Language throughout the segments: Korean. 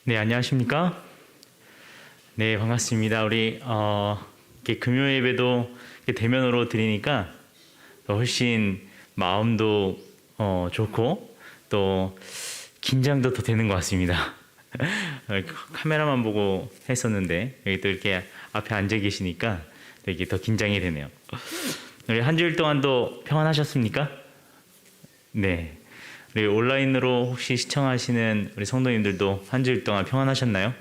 네, 안녕하십니까? 네, 반갑습니다. 우리 이렇게 금요 예배도 이렇게 대면으로 드리니까 훨씬 마음도 좋고 또 긴장도 더 되는 것 같습니다. 카메라만 보고 했었는데 여기 또 이렇게 앞에 앉아 계시니까 되게 더 긴장이 되네요. 우리 한 주일 동안도 평안하셨습니까? 네. 우리 온라인으로 혹시 시청하시는 우리 성도님들도 한 주일 동안 평안하셨나요?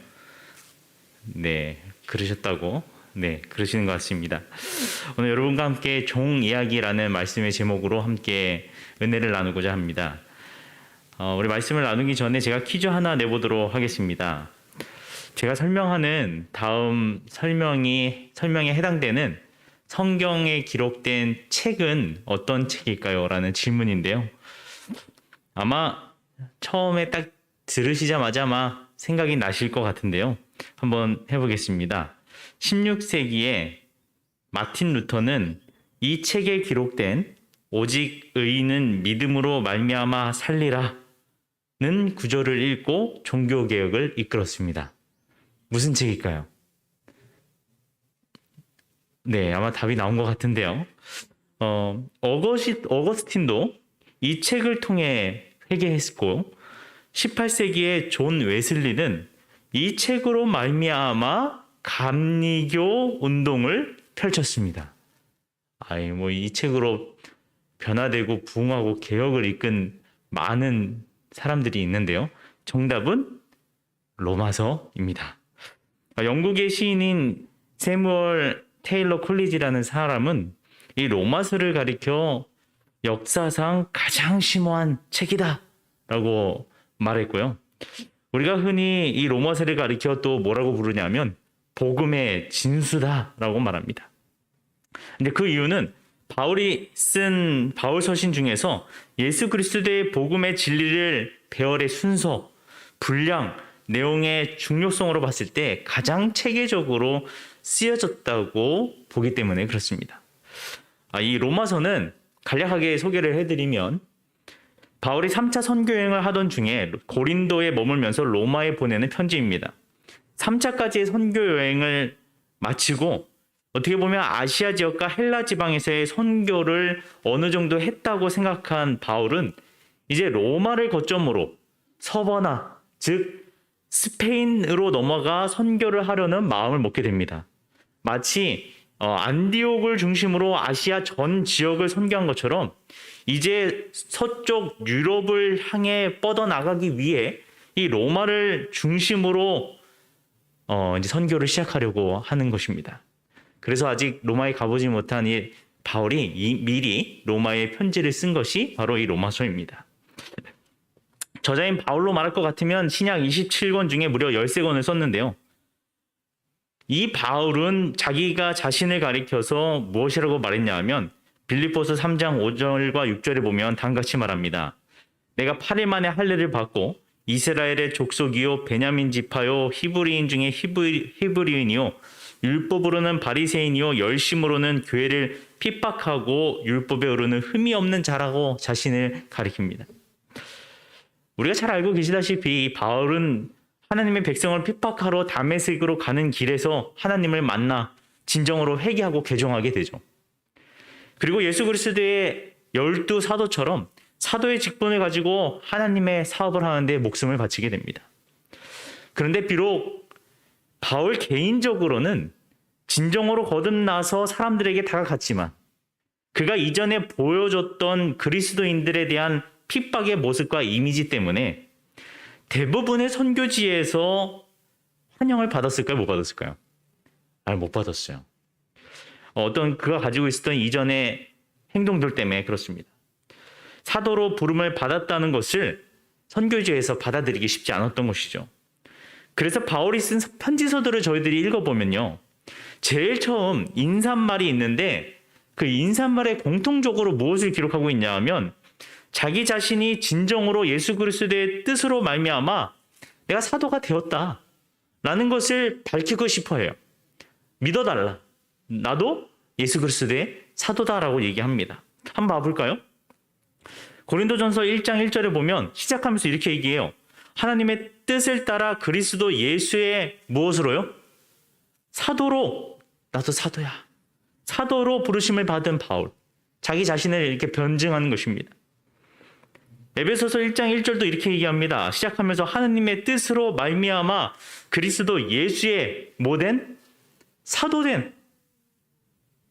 네, 그러셨다고. 네, 그러시는 것 같습니다. 오늘 여러분과 함께 종 이야기라는 말씀의 제목으로 함께 은혜를 나누고자 합니다. 우리 말씀을 나누기 전에 제가 퀴즈 하나 내보도록 하겠습니다. 제가 설명하는 다음 설명에 해당되는 성경에 기록된 책은 어떤 책일까요? 라는 질문인데요. 아마 처음에 딱 들으시자마자 아마 생각이 나실 것 같은데요. 한번 해보겠습니다. 16세기에 마틴 루터는 이 책에 기록된 오직 의인은 믿음으로 말미암아 살리라는 구절을 읽고 종교개혁을 이끌었습니다. 무슨 책일까요? 네, 아마 답이 나온 것 같은데요. 어거스틴도 이 책을 통해 회개했고 18세기의 존 웨슬리는 이 책으로 말미암아 감리교 운동을 펼쳤습니다. 이 책으로 변화되고 부흥하고 개혁을 이끈 많은 사람들이 있는데요. 정답은 로마서입니다. 영국의 시인인 세무얼 테일러 콜리지라는 사람은 이 로마서를 가리켜 역사상 가장 심오한 책이다 라고 말했고요. 우리가 흔히 이 로마서를 가리켜 또 뭐라고 부르냐면 복음의 진수다 라고 말합니다. 근데 그 이유는 바울이 쓴 바울 서신 중에서 예수 그리스도의 복음의 진리를 배열의 순서, 분량, 내용의 중요성으로 봤을 때 가장 체계적으로 쓰여졌다고 보기 때문에 그렇습니다. 이 로마서는 간략하게 소개를 해드리면 바울이 3차 선교 여행을 하던 중에 고린도에 머물면서 로마에 보내는 편지입니다. 3차까지의 선교 여행을 마치고 어떻게 보면 아시아 지역과 헬라 지방에서의 선교를 어느 정도 했다고 생각한 바울은 이제 로마를 거점으로 서버나 즉 스페인으로 넘어가 선교를 하려는 마음을 먹게 됩니다. 마치 안디옥을 중심으로 아시아 전 지역을 선교한 것처럼 이제 서쪽 유럽을 향해 뻗어나가기 위해 이 로마를 중심으로 이제 선교를 시작하려고 하는 것입니다. 그래서 아직 로마에 가보지 못한 이 바울이 미리 로마에 편지를 쓴 것이 바로 이 로마서입니다. 저자인 바울로 말할 것 같으면 신약 27권 중에 무려 13권을 썼는데요. 이 바울은 자기가 자신을 가리켜서 무엇이라고 말했냐 하면 빌립보서 3장 5절과 6절에 보면 다음같이 말합니다. 내가 8일 만에 할례를 받고 이스라엘의 족속이요 베냐민 지파요 히브리인 중에 히브리인이요 율법으로는 바리새인이요 열심으로는 교회를 핍박하고 율법에 오르는 흠이 없는 자라고 자신을 가리킵니다. 우리가 잘 알고 계시다시피 이 바울은 하나님의 백성을 핍박하러 다메섹으로 가는 길에서 하나님을 만나 진정으로 회개하고 개종하게 되죠. 그리고 예수 그리스도의 12 사도처럼 사도의 직분을 가지고 하나님의 사업을 하는데 목숨을 바치게 됩니다. 그런데 비록 바울 개인적으로는 진정으로 거듭나서 사람들에게 다가갔지만 그가 이전에 보여줬던 그리스도인들에 대한 핍박의 모습과 이미지 때문에 대부분의 선교지에서 환영을 받았을까요? 못 받았을까요? 못 받았어요. 어떤 그가 가지고 있었던 이전의 행동들 때문에 그렇습니다. 사도로 부름을 받았다는 것을 선교지에서 받아들이기 쉽지 않았던 것이죠. 그래서 바울이 쓴 편지서들을 저희들이 읽어보면요. 제일 처음 인사말이 있는데 그 인사말에 공통적으로 무엇을 기록하고 있냐 하면 자기 자신이 진정으로 예수 그리스도의 뜻으로 말미암아 내가 사도가 되었다 라는 것을 밝히고 싶어 해요. 믿어달라. 나도 예수 그리스도의 사도다라고 얘기합니다. 한번 봐볼까요? 고린도전서 1장 1절에 보면 시작하면서 이렇게 얘기해요. 하나님의 뜻을 따라 그리스도 예수의 무엇으로요? 사도로, 나도 사도야. 사도로 부르심을 받은 바울. 자기 자신을 이렇게 변증하는 것입니다. 에베소서 1장 1절도 이렇게 얘기합니다. 시작하면서 하나님의 뜻으로 말미암아 그리스도 예수의 뭐된? 사도된.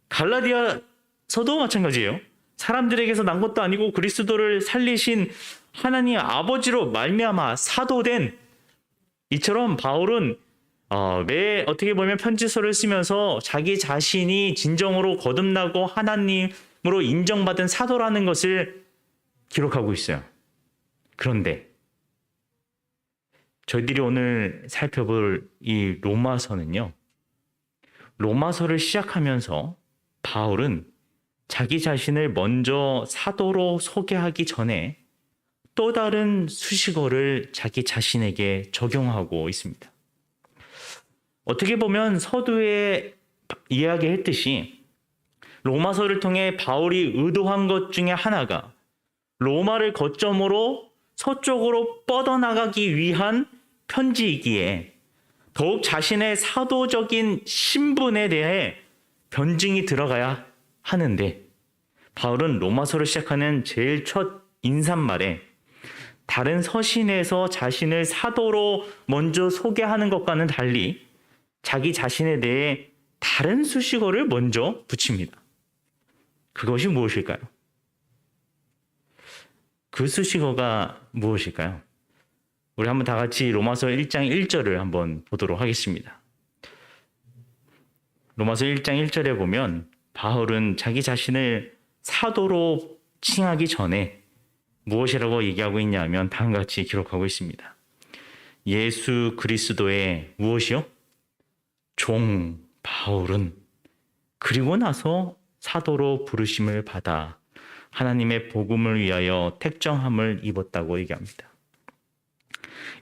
갈라디아서도 마찬가지예요. 사람들에게서 난 것도 아니고 그리스도를 살리신 하나님 아버지로 말미암아 사도된. 이처럼 바울은 매 어떻게 보면 편지서를 쓰면서 자기 자신이 진정으로 거듭나고 하나님으로 인정받은 사도라는 것을 기록하고 있어요. 그런데 저희들이 오늘 살펴볼 이 로마서는요. 로마서를 시작하면서 바울은 자기 자신을 먼저 사도로 소개하기 전에 또 다른 수식어를 자기 자신에게 적용하고 있습니다. 어떻게 보면 서두에 이야기했듯이 로마서를 통해 바울이 의도한 것 중에 하나가 로마를 거점으로 서쪽으로 뻗어나가기 위한 편지이기에 더욱 자신의 사도적인 신분에 대해 변증이 들어가야 하는데 바울은 로마서를 시작하는 제일 첫 인사말에 다른 서신에서 자신을 사도로 먼저 소개하는 것과는 달리 자기 자신에 대해 다른 수식어를 먼저 붙입니다. 그것이 무엇일까요? 그 수식어가 무엇일까요? 우리 한번 다 같이 로마서 1장 1절을 한번 보도록 하겠습니다. 로마서 1장 1절에 보면 바울은 자기 자신을 사도로 칭하기 전에 무엇이라고 얘기하고 있냐면 다음과 같이 기록하고 있습니다. 예수 그리스도의 무엇이요? 종 바울은 그리고 나서 사도로 부르심을 받아 하나님의 복음을 위하여 택정함을 입었다고 얘기합니다.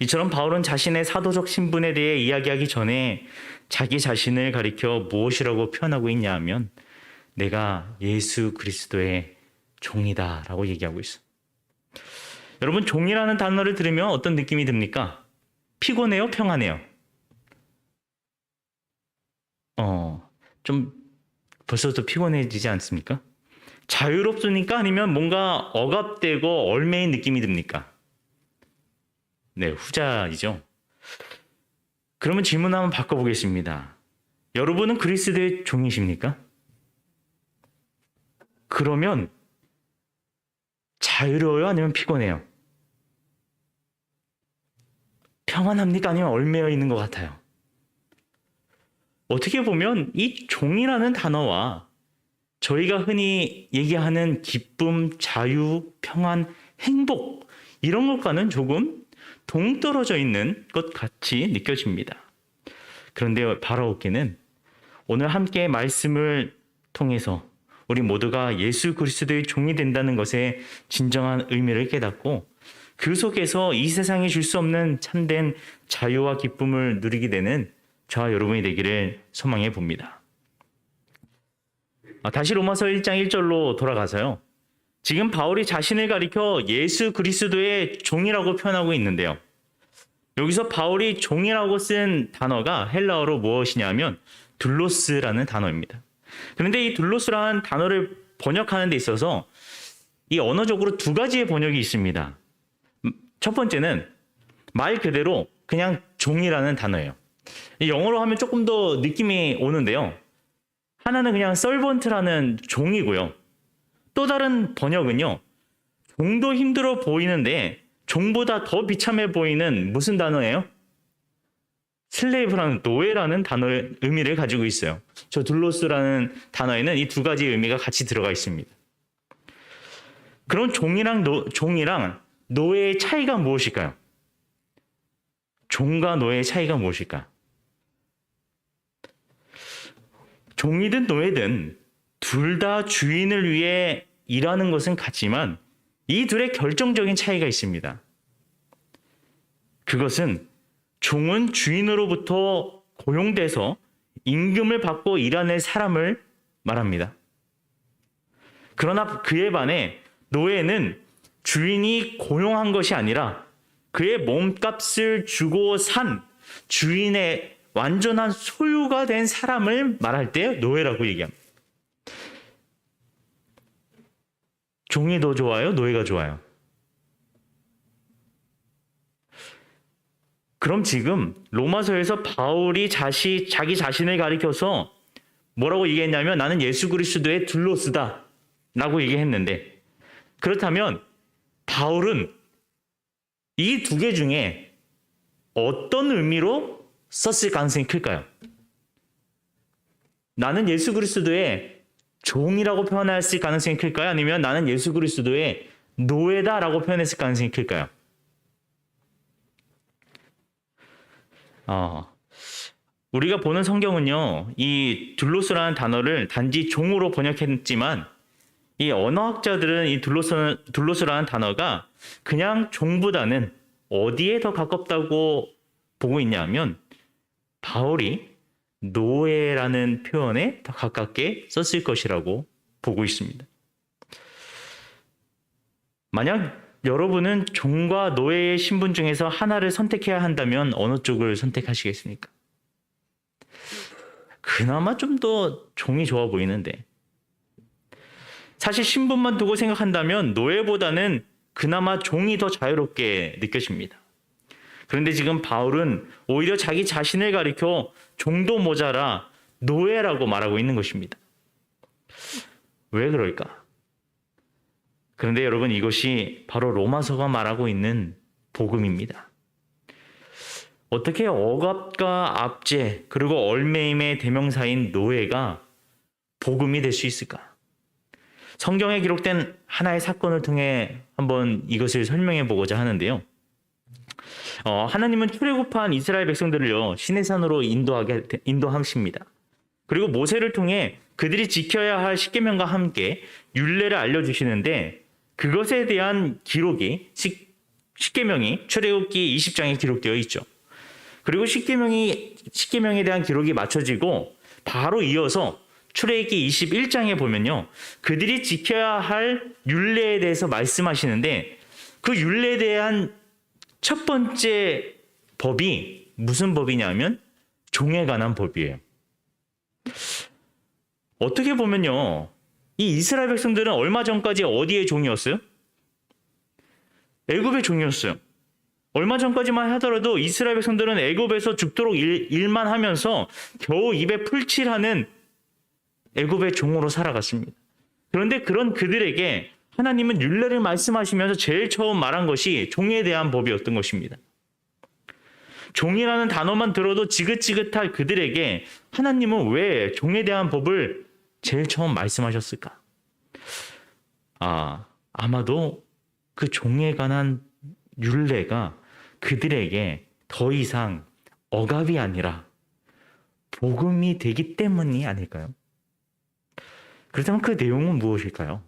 이처럼 바울은 자신의 사도적 신분에 대해 이야기하기 전에 자기 자신을 가리켜 무엇이라고 표현하고 있냐 하면 내가 예수 그리스도의 종이다 라고 얘기하고 있어요. 여러분, 종이라는 단어를 들으면 어떤 느낌이 듭니까? 피곤해요? 평안해요? 좀 벌써부터 피곤해지지 않습니까? 자유롭습니까? 아니면 뭔가 억압되고 얽매인 느낌이 듭니까? 네, 후자이죠. 그러면 질문 한번 바꿔보겠습니다. 여러분은 그리스도의 종이십니까? 그러면 자유로워요? 아니면 피곤해요? 평안합니까? 아니면 얽매여 있는 것 같아요? 어떻게 보면 이 종이라는 단어와 저희가 흔히 얘기하는 기쁨, 자유, 평안, 행복 이런 것과는 조금 동떨어져 있는 것 같이 느껴집니다. 그런데 바라옵기는 오늘 함께 말씀을 통해서 우리 모두가 예수 그리스도의 종이 된다는 것의 진정한 의미를 깨닫고 그 속에서 이 세상이 줄 수 없는 참된 자유와 기쁨을 누리게 되는 저와 여러분이 되기를 소망해 봅니다. 다시 로마서 1장 1절로 돌아가서요. 지금 바울이 자신을 가리켜 예수 그리스도의 종이라고 표현하고 있는데요. 여기서 바울이 종이라고 쓴 단어가 헬라어로 무엇이냐면 둘로스라는 단어입니다. 그런데 이 둘로스라는 단어를 번역하는 데 있어서 이 언어적으로 두 가지의 번역이 있습니다. 첫 번째는 말 그대로 그냥 종이라는 단어예요. 영어로 하면 조금 더 느낌이 오는데요. 하나는 그냥 서번트라는 종이고요. 또 다른 번역은요. 종도 힘들어 보이는데 종보다 더 비참해 보이는 무슨 단어예요? 슬레이브라는 노예라는 단어의 의미를 가지고 있어요. 저 둘로스라는 단어에는 이 두 가지 의미가 같이 들어가 있습니다. 그럼 종이랑 노예의 차이가 무엇일까요? 종과 노예의 차이가 무엇일까? 종이든 노예든 둘 다 주인을 위해 일하는 것은 같지만 이 둘의 결정적인 차이가 있습니다. 그것은 종은 주인으로부터 고용돼서 임금을 받고 일하는 사람을 말합니다. 그러나 그에 반해 노예는 주인이 고용한 것이 아니라 그의 몸값을 주고 산 주인의 완전한 소유가 된 사람을 말할 때 노예라고 얘기합니다. 종이 더 좋아요? 노예가 좋아요? 그럼 지금 로마서에서 바울이 자기 자신을 가리켜서 뭐라고 얘기했냐면 나는 예수 그리스도의 둘로스다 라고 얘기했는데, 그렇다면 바울은 이 두 개 중에 어떤 의미로 썼을 가능성이 클까요? 나는 예수 그리스도의 종이라고 표현했을 가능성이 클까요? 아니면 나는 예수 그리스도의 노예다라고 표현했을 가능성이 클까요? 우리가 보는 성경은요, 이 둘로스라는 단어를 단지 종으로 번역했지만 이 언어학자들은 이 둘로스라는 단어가 그냥 종보다는 어디에 더 가깝다고 보고 있냐면 바울이 노예라는 표현에 더 가깝게 썼을 것이라고 보고 있습니다. 만약 여러분은 종과 노예의 신분 중에서 하나를 선택해야 한다면 어느 쪽을 선택하시겠습니까? 그나마 좀 더 종이 좋아 보이는데, 사실 신분만 두고 생각한다면 노예보다는 그나마 종이 더 자유롭게 느껴집니다. 그런데 지금 바울은 오히려 자기 자신을 가리켜 종도 모자라 노예라고 말하고 있는 것입니다. 왜 그럴까? 그런데 여러분, 이것이 바로 로마서가 말하고 있는 복음입니다. 어떻게 억압과 압제 그리고 얼매임의 대명사인 노예가 복음이 될 수 있을까? 성경에 기록된 하나의 사건을 통해 한번 이것을 설명해 보고자 하는데요. 하나님은 출애굽한 이스라엘 백성들을요, 시내산으로 인도하십니다. 그리고 모세를 통해 그들이 지켜야 할 십계명과 함께 율례를 알려주시는데, 그것에 대한 기록이 십계명이 출애굽기 20장에 기록되어 있죠. 그리고 십계명에 대한 기록이 맞춰지고 바로 이어서 출애굽기 21장에 보면요, 그들이 지켜야 할 율례에 대해서 말씀하시는데, 그 율례에 대한 첫 번째 법이 무슨 법이냐면 종에 관한 법이에요. 어떻게 보면요, 이 이스라엘 백성들은 얼마 전까지 어디의 종이었어요? 애굽의 종이었어요. 얼마 전까지만 하더라도 이스라엘 백성들은 애굽에서 죽도록 일만 하면서 겨우 입에 풀칠하는 애굽의 종으로 살아갔습니다. 그런데 그런 그들에게 하나님은 율례를 말씀하시면서 제일 처음 말한 것이 종에 대한 법이었던 것입니다. 종이라는 단어만 들어도 지긋지긋할 그들에게 하나님은 왜 종에 대한 법을 제일 처음 말씀하셨을까? 아마도 그 종에 관한 율례가 그들에게 더 이상 억압이 아니라 복음이 되기 때문이 아닐까요? 그렇다면 그 내용은 무엇일까요?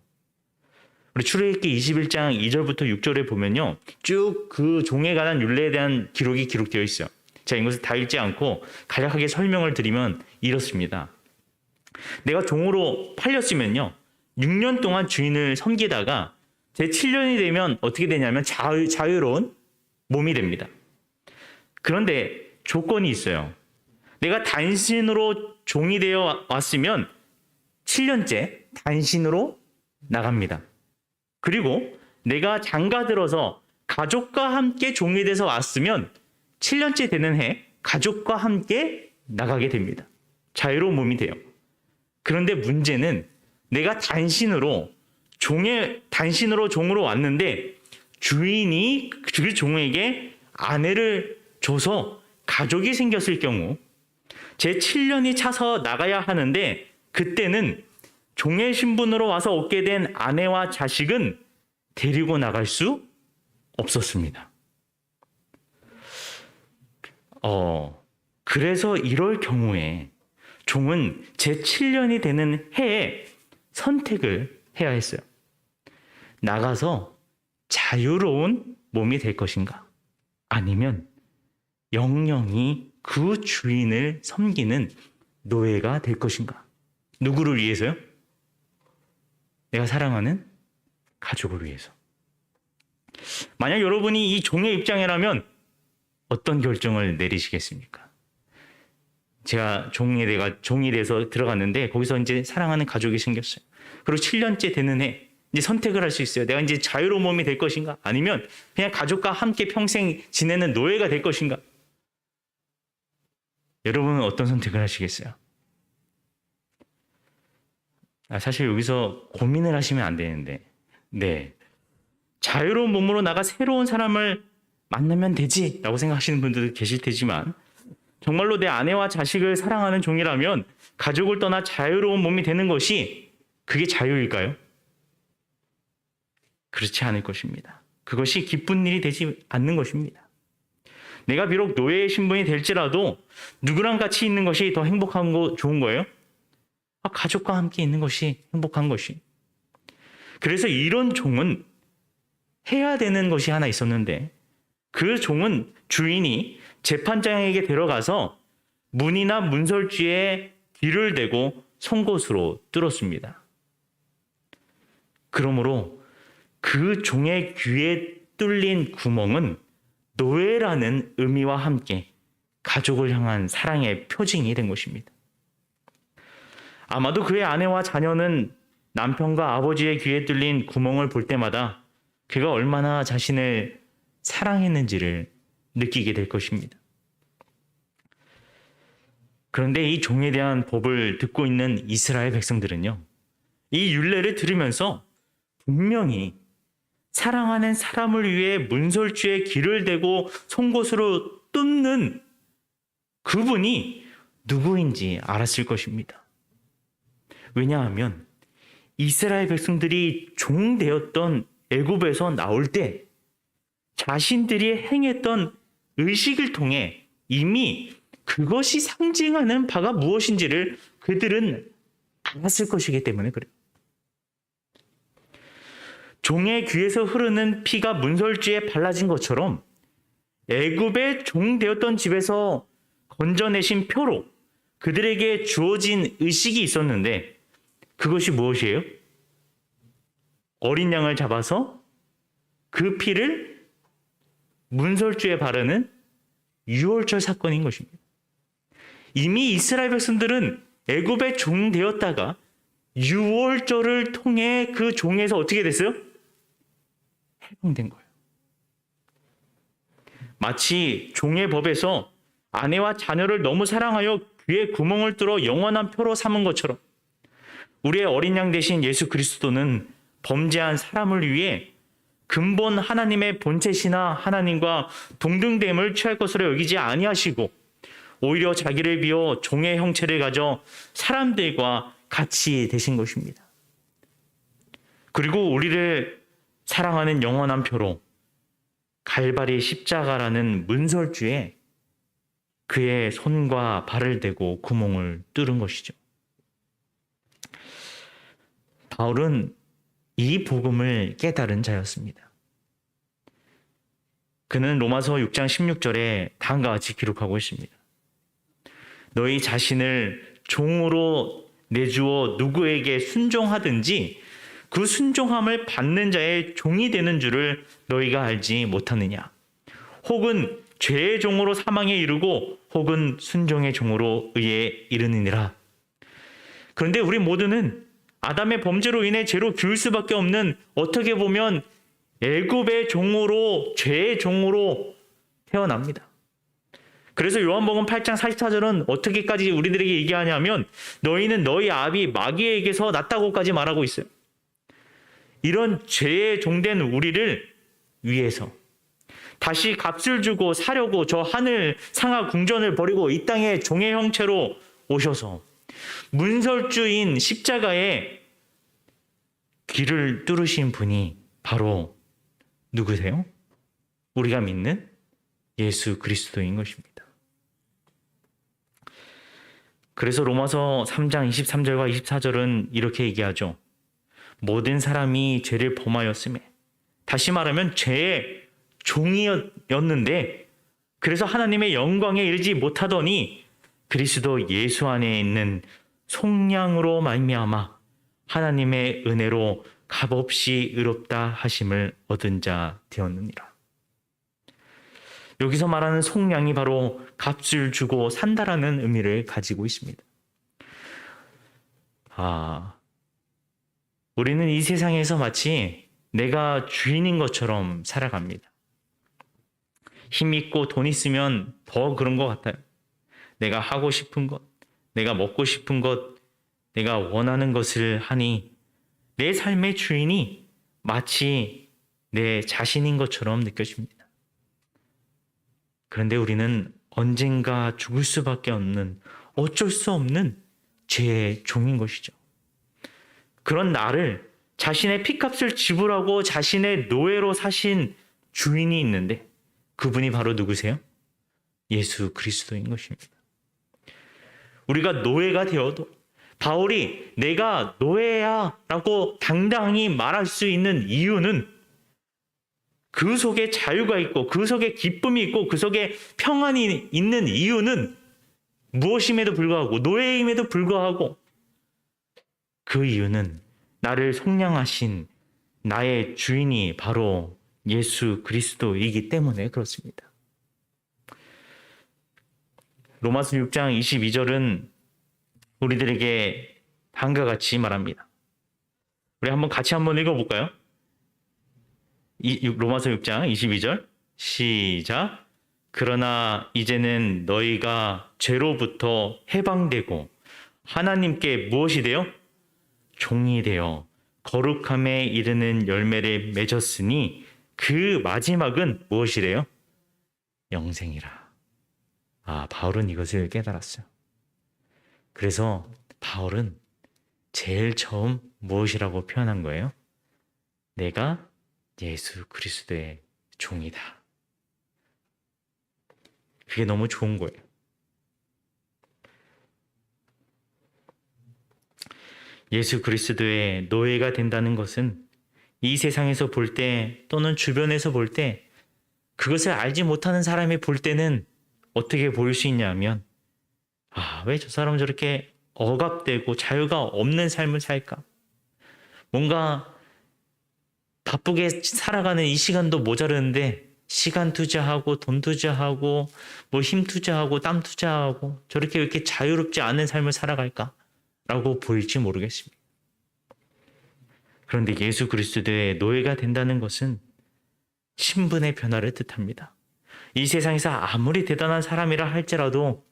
우리 출애굽기 21장 2절부터 6절에 보면요, 쭉 그 종에 관한 율례에 대한 기록이 기록되어 있어요. 제가 이것을 다 읽지 않고 간략하게 설명을 드리면 이렇습니다. 내가 종으로 팔렸으면요, 6년 동안 주인을 섬기다가 제 7년이 되면 어떻게 되냐면 자유로운 몸이 됩니다. 그런데 조건이 있어요. 내가 단신으로 종이 되어 왔으면 7년째 단신으로 나갑니다. 그리고 내가 장가들어서 가족과 함께 종이 돼서 왔으면 7년째 되는 해 가족과 함께 나가게 됩니다. 자유로운 몸이 돼요. 그런데 문제는 내가 단신으로 종으로 왔는데 주인이 그 종에게 아내를 줘서 가족이 생겼을 경우 제 7년이 차서 나가야 하는데, 그때는 종의 신분으로 와서 얻게 된 아내와 자식은 데리고 나갈 수 없었습니다. 그래서 이럴 경우에 종은 제 7년이 되는 해에 선택을 해야 했어요. 나가서 자유로운 몸이 될 것인가? 아니면 영영이 그 주인을 섬기는 노예가 될 것인가? 누구를 위해서요? 내가 사랑하는 가족을 위해서. 만약 여러분이 이 종의 입장이라면 어떤 결정을 내리시겠습니까? 제가 종이 돼서 들어갔는데 거기서 이제 사랑하는 가족이 생겼어요. 그리고 7년째 되는 해 이제 선택을 할 수 있어요. 내가 이제 자유로운 몸이 될 것인가? 아니면 그냥 가족과 함께 평생 지내는 노예가 될 것인가? 여러분은 어떤 선택을 하시겠어요? 사실 여기서 고민을 하시면 안 되는데, 네. 자유로운 몸으로 나가 새로운 사람을 만나면 되지 라고 생각하시는 분들도 계실 테지만, 정말로 내 아내와 자식을 사랑하는 종이라면 가족을 떠나 자유로운 몸이 되는 것이 그게 자유일까요? 그렇지 않을 것입니다. 그것이 기쁜 일이 되지 않는 것입니다. 내가 비록 노예의 신분이 될지라도 누구랑 같이 있는 것이 더 행복한 거 좋은 거예요? 가족과 함께 있는 것이 행복한 것이. 그래서 이런 종은 해야 되는 것이 하나 있었는데, 그 종은 주인이 재판장에게 데려가서 문이나 문설주에 귀를 대고 송곳으로 뚫었습니다. 그러므로 그 종의 귀에 뚫린 구멍은 노예라는 의미와 함께 가족을 향한 사랑의 표징이 된 것입니다. 아마도 그의 아내와 자녀는 남편과 아버지의 귀에 뚫린 구멍을 볼 때마다 그가 얼마나 자신을 사랑했는지를 느끼게 될 것입니다. 그런데 이 종에 대한 법을 듣고 있는 이스라엘 백성들은요, 이 율례를 들으면서 분명히 사랑하는 사람을 위해 문설주에 귀를 대고 송곳으로 뚫는 그분이 누구인지 알았을 것입니다. 왜냐하면 이스라엘 백성들이 종 되었던 애굽에서 나올 때 자신들이 행했던 의식을 통해 이미 그것이 상징하는 바가 무엇인지를 그들은 알았을 것이기 때문에 그래요. 종의 귀에서 흐르는 피가 문설주에 발라진 것처럼 애굽의 종 되었던 집에서 건져내신 표로 그들에게 주어진 의식이 있었는데, 그것이 무엇이에요? 어린 양을 잡아서 그 피를 문설주에 바르는 유월절 사건인 것입니다. 이미 이스라엘 백성들은 애굽의 종 되었다가 유월절을 통해 그 종에서 어떻게 됐어요? 해방된 거예요. 마치 종의 법에서 아내와 자녀를 너무 사랑하여 귀에 구멍을 뚫어 영원한 표로 삼은 것처럼 우리의 어린 양 대신 예수 그리스도는 범죄한 사람을 위해 근본 하나님의 본체시나 하나님과 동등됨을 취할 것으로 여기지 아니하시고 오히려 자기를 비워 종의 형체를 가져 사람들과 같이 되신 것입니다. 그리고 우리를 사랑하는 영원한 표로 갈바리 십자가라는 문설주에 그의 손과 발을 대고 구멍을 뚫은 것이죠. 바울은 이 복음을 깨달은 자였습니다. 그는 로마서 6장 16절에 다음과 같이 기록하고 있습니다. 너희 자신을 종으로 내주어 누구에게 순종하든지 그 순종함을 받는 자의 종이 되는 줄을 너희가 알지 못하느냐. 혹은 죄의 종으로 사망에 이르고 혹은 순종의 종으로 의에 이르느니라. 그런데 우리 모두는 아담의 범죄로 인해 죄로 기울 수밖에 없는, 어떻게 보면 애굽의 종으로, 죄의 종으로 태어납니다. 그래서 요한복음 8장 44절은 어떻게까지 우리들에게 얘기하냐면 너희는 너희 아비 마귀에게서 났다고까지 말하고 있어요. 이런 죄의 종된 우리를 위해서 다시 값을 주고 사려고 저 하늘 상하 궁전을 버리고 이 땅에 종의 형체로 오셔서 문설주인 십자가에 귀를 뚫으신 분이 바로 누구세요? 우리가 믿는 예수 그리스도인 것입니다. 그래서 로마서 3장 23절과 24절은 이렇게 얘기하죠. 모든 사람이 죄를 범하였음에, 다시 말하면 죄의 종이었는데 그래서 하나님의 영광에 이르지 못하더니 그리스도 예수 안에 있는 속량으로 말미암아 하나님의 은혜로 값없이 의롭다 하심을 얻은 자 되었느니라. 여기서 말하는 속량이 바로 값을 주고 산다라는 의미를 가지고 있습니다. 우리는 이 세상에서 마치 내가 주인인 것처럼 살아갑니다. 힘 있고 돈 있으면 더 그런 것 같아요. 내가 하고 싶은 것, 내가 먹고 싶은 것, 내가 원하는 것을 하니 내 삶의 주인이 마치 내 자신인 것처럼 느껴집니다. 그런데 우리는 언젠가 죽을 수밖에 없는, 어쩔 수 없는 죄의 종인 것이죠. 그런 나를 자신의 피값을 지불하고 자신의 노예로 사신 주인이 있는데 그분이 바로 누구세요? 예수 그리스도인 것입니다. 우리가 노예가 되어도 바울이 내가 노예야 라고 당당히 말할 수 있는 이유는 그 속에 자유가 있고 그 속에 기쁨이 있고 그 속에 평안이 있는 이유는 무엇임에도 불구하고, 노예임에도 불구하고 그 이유는 나를 속량하신 나의 주인이 바로 예수 그리스도이기 때문에 그렇습니다. 로마서 6장 22절은 우리들에게 다음과 같이 말합니다. 우리 같이 한번 읽어볼까요? 로마서 6장 22절 시작. 그러나 이제는 너희가 죄로부터 해방되고 하나님께 무엇이 되어? 종이 되어 거룩함에 이르는 열매를 맺었으니 그 마지막은 무엇이래요? 영생이라. 바울은 이것을 깨달았어요. 그래서 바울은 제일 처음 무엇이라고 표현한 거예요? 내가 예수 그리스도의 종이다. 그게 너무 좋은 거예요. 예수 그리스도의 노예가 된다는 것은 이 세상에서 볼 때 또는 주변에서 볼 때 그것을 알지 못하는 사람이 볼 때는 어떻게 보일 수 있냐면 왜 저 사람은 저렇게 억압되고 자유가 없는 삶을 살까? 뭔가 바쁘게 살아가는 이 시간도 모자르는데 시간 투자하고 돈 투자하고 힘 투자하고 땀 투자하고 저렇게 왜 이렇게 자유롭지 않은 삶을 살아갈까? 라고 보일지 모르겠습니다. 그런데 예수 그리스도의 노예가 된다는 것은 신분의 변화를 뜻합니다. 이 세상에서 아무리 대단한 사람이라 할지라도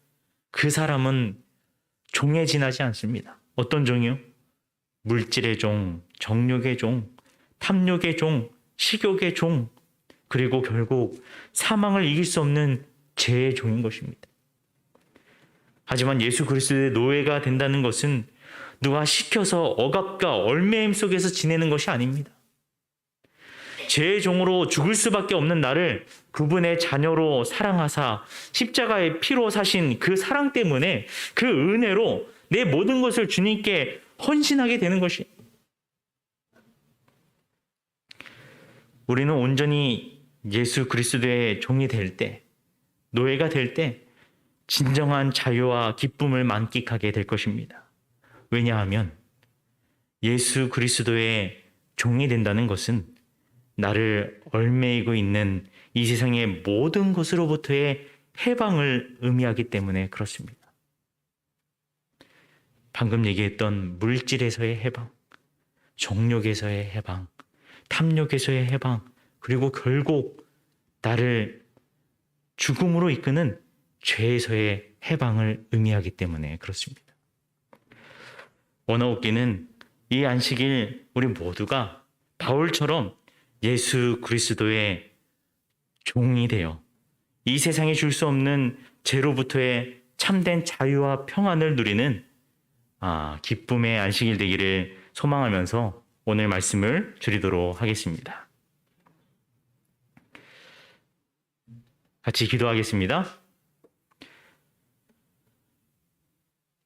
그 사람은 종에 지나지 않습니다. 어떤 종이요? 물질의 종, 정욕의 종, 탐욕의 종, 식욕의 종, 그리고 결국 사망을 이길 수 없는 죄의 종인 것입니다. 하지만 예수 그리스도의 노예가 된다는 것은 누가 시켜서 억압과 얼매임 속에서 지내는 것이 아닙니다. 죄의 종으로 죽을 수밖에 없는 나를 그분의 자녀로 사랑하사 십자가의 피로 사신 그 사랑 때문에 그 은혜로 내 모든 것을 주님께 헌신하게 되는 것이, 우리는 온전히 예수 그리스도의 종이 될 때, 노예가 될 때 진정한 자유와 기쁨을 만끽하게 될 것입니다. 왜냐하면 예수 그리스도의 종이 된다는 것은 나를 얽매이고 있는 이 세상의 모든 것으로부터의 해방을 의미하기 때문에 그렇습니다. 방금 얘기했던 물질에서의 해방, 정욕에서의 해방, 탐욕에서의 해방, 그리고 결국 나를 죽음으로 이끄는 죄에서의 해방을 의미하기 때문에 그렇습니다. 원어웃기는 이 안식일 우리 모두가 바울처럼 예수 그리스도의 종이 되어 이 세상에 줄 수 없는 죄로부터의 참된 자유와 평안을 누리는 기쁨의 안식일 되기를 소망하면서 오늘 말씀을 드리도록 하겠습니다. 같이 기도하겠습니다.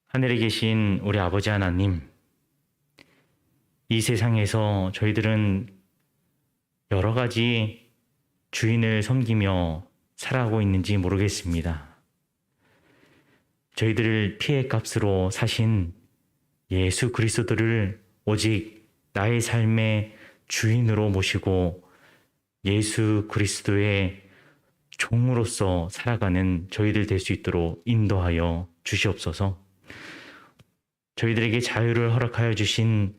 하늘에 계신 우리 아버지 하나님, 이 세상에서 저희들은 여러 가지 주인을 섬기며 살아가고 있는지 모르겠습니다. 저희들을 피의 값으로 사신 예수 그리스도를 오직 나의 삶의 주인으로 모시고 예수 그리스도의 종으로서 살아가는 저희들 될 수 있도록 인도하여 주시옵소서. 저희들에게 자유를 허락하여 주신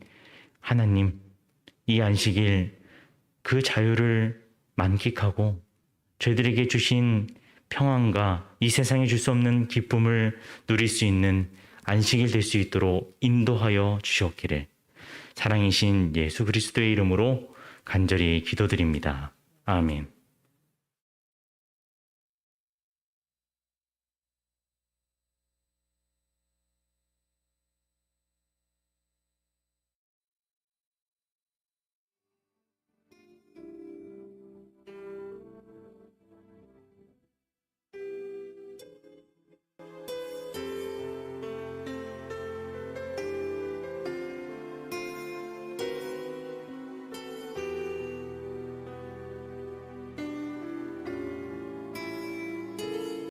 하나님, 이 안식일 그 자유를 만끽하고 저희들에게 주신 평안과 이 세상에 줄 수 없는 기쁨을 누릴 수 있는 안식일 될 수 있도록 인도하여 주시옵기를 사랑이신 예수 그리스도의 이름으로 간절히 기도드립니다. 아멘.